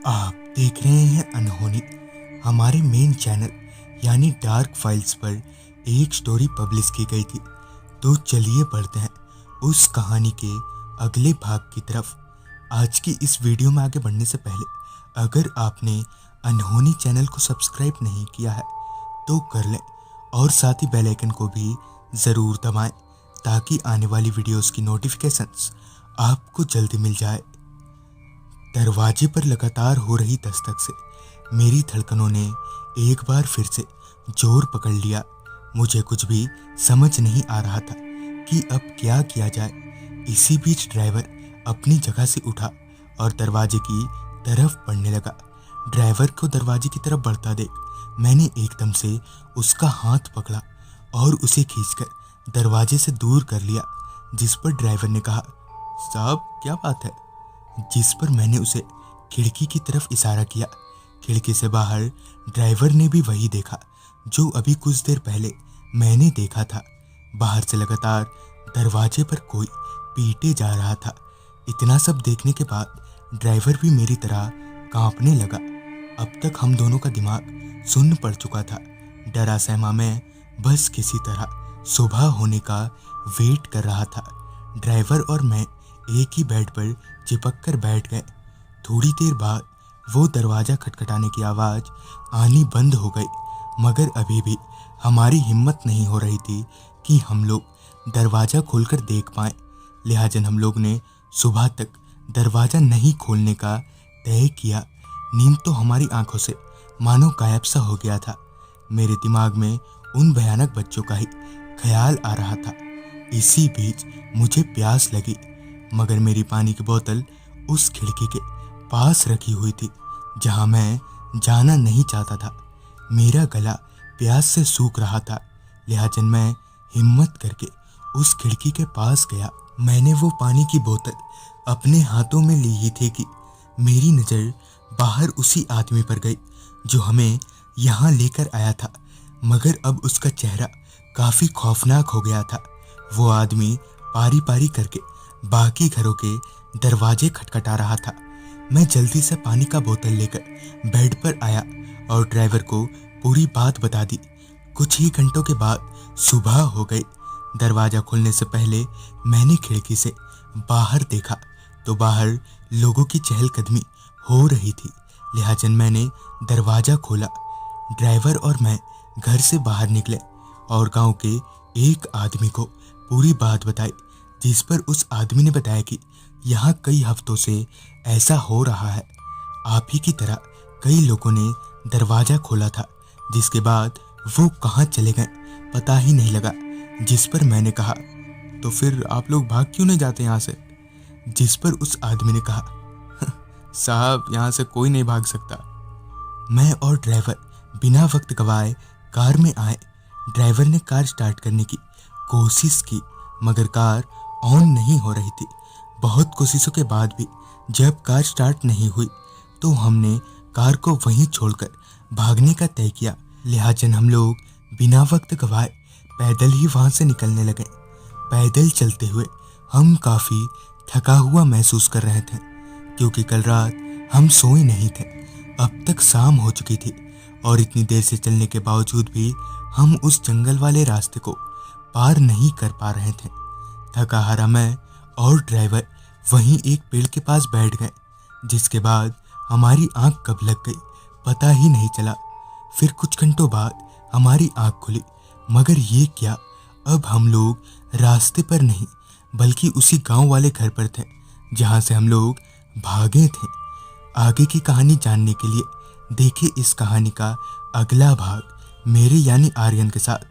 आप देख रहे हैं अनहोनी। हमारे मेन चैनल यानी डार्क फाइल्स पर एक स्टोरी पब्लिश की गई थी। तो चलिए बढ़ते हैं उस कहानी के अगले भाग की तरफ। आज की इस वीडियो में आगे बढ़ने से पहले अगर आपने अनहोनी चैनल को सब्सक्राइब नहीं किया है तो कर लें और साथ ही बेल आइकन को भी ज़रूर दबाएं ताकि आने वाली वीडियोस की नोटिफिकेशंस आपको जल्दी मिल जाए। दरवाजे पर लगातार हो रही दस्तक से मेरी धड़कनों ने एक बार फिर से जोर पकड़ लिया। मुझे कुछ भी समझ नहीं आ रहा था कि अब क्या किया जाए। इसी बीच ड्राइवर अपनी जगह से उठा और दरवाजे की तरफ बढ़ने लगा। ड्राइवर को दरवाजे की तरफ बढ़ता देख मैंने एकदम से उसका हाथ पकड़ा और उसे खींचकर दरवाजे से दूर कर लिया। जिस पर ड्राइवर ने कहा, साहब क्या बात है? जिस पर मैंने उसे खिड़की की तरफ इशारा किया। खिड़की से बाहर ड्राइवर ने भी वही देखा जो अभी कुछ देर पहले मैंने देखा था। बाहर से लगातार दरवाजे पर कोई पीटे जा रहा था। इतना सब देखने के बाद ड्राइवर भी मेरी तरह कांपने लगा। अब तक हम दोनों का दिमाग सुन्न पड़ चुका था। डरा सहमा मैं बस किसी तरह सुबह होने का वेट कर रहा था। ड्राइवर और मैं एक ही बेड पर चिपक कर बैठ गए। थोड़ी देर बाद वो दरवाज़ा खटखटाने की आवाज़ आनी बंद हो गई, मगर अभी भी हमारी हिम्मत नहीं हो रही थी कि हम लोग दरवाज़ा खोलकर देख पाएँ। लिहाजा हम लोग ने सुबह तक दरवाज़ा नहीं खोलने का तय किया। नींद तो हमारी आंखों से मानो गायब सा हो गया था। मेरे दिमाग में उन भयानक बच्चों का ही ख्याल आ रहा था। इसी बीच मुझे प्यास लगी, मगर मेरी पानी की बोतल उस खिड़की के पास रखी हुई थी जहां मैं जाना नहीं चाहता था। मेरा गला प्यास से सूख रहा था, लिहाजा मैं हिम्मत करके उस खिड़की के पास गया। मैंने वो पानी की बोतल अपने हाथों में ली ही थी कि मेरी नज़र बाहर उसी आदमी पर गई जो हमें यहाँ लेकर आया था, मगर अब उसका चेहरा काफ़ी खौफनाक हो गया था। वो आदमी पारी पारी करके बाकी घरों के दरवाजे खटखटा रहा था। मैं जल्दी से पानी का बोतल लेकर बेड पर आया और ड्राइवर को पूरी बात बता दी। कुछ ही घंटों के बाद सुबह हो गई। दरवाज़ा खुलने से पहले मैंने खिड़की से बाहर देखा तो बाहर लोगों की चहलकदमी हो रही थी। लिहाजा मैंने दरवाज़ा खोला। ड्राइवर और मैं घर से बाहर निकले और गांव के एक आदमी को पूरी बात बताई, जिस पर उस आदमी ने बताया कि यहाँ कई हफ्तों से ऐसा हो रहा है। आप ही की तरह कई लोगों ने दरवाज़ा खोला था, जिसके बाद वो कहाँ चले गए पता ही नहीं लगा। जिस पर मैंने कहा, तो फिर आप लोग भाग क्यों नहीं जाते यहाँ से? जिस पर उस आदमी ने कहा, साहब यहाँ से कोई नहीं भाग सकता। मैं और ड्राइवर बिना वक्त गवाए कार में आए। ड्राइवर ने कार स्टार्ट करने की कोशिश की, मगर कार ऑन नहीं हो रही थी। बहुत कोशिशों के बाद भी जब कार स्टार्ट नहीं हुई तो हमने कार को वहीं छोड़कर भागने का तय किया। लिहाजा हम लोग बिना वक्त गवाए पैदल ही वहां से निकलने लगे। पैदल चलते हुए हम काफ़ी थका हुआ महसूस कर रहे थे, क्योंकि कल रात हम सोए नहीं थे। अब तक शाम हो चुकी थी और इतनी देर से चलने के बावजूद भी हम उस जंगल वाले रास्ते को पार नहीं कर पा रहे थे। थका हारा मैं और ड्राइवर वहीं एक पेड़ के पास बैठ गए, जिसके बाद हमारी आंख कब लग गई पता ही नहीं चला। फिर कुछ घंटों बाद हमारी आंख खुली, मगर ये क्या, अब हम लोग रास्ते पर नहीं बल्कि उसी गांव वाले घर पर थे जहां से हम लोग भागे थे। आगे की कहानी जानने के लिए देखिए इस कहानी का अगला भाग मेरे यानी आर्यन के साथ।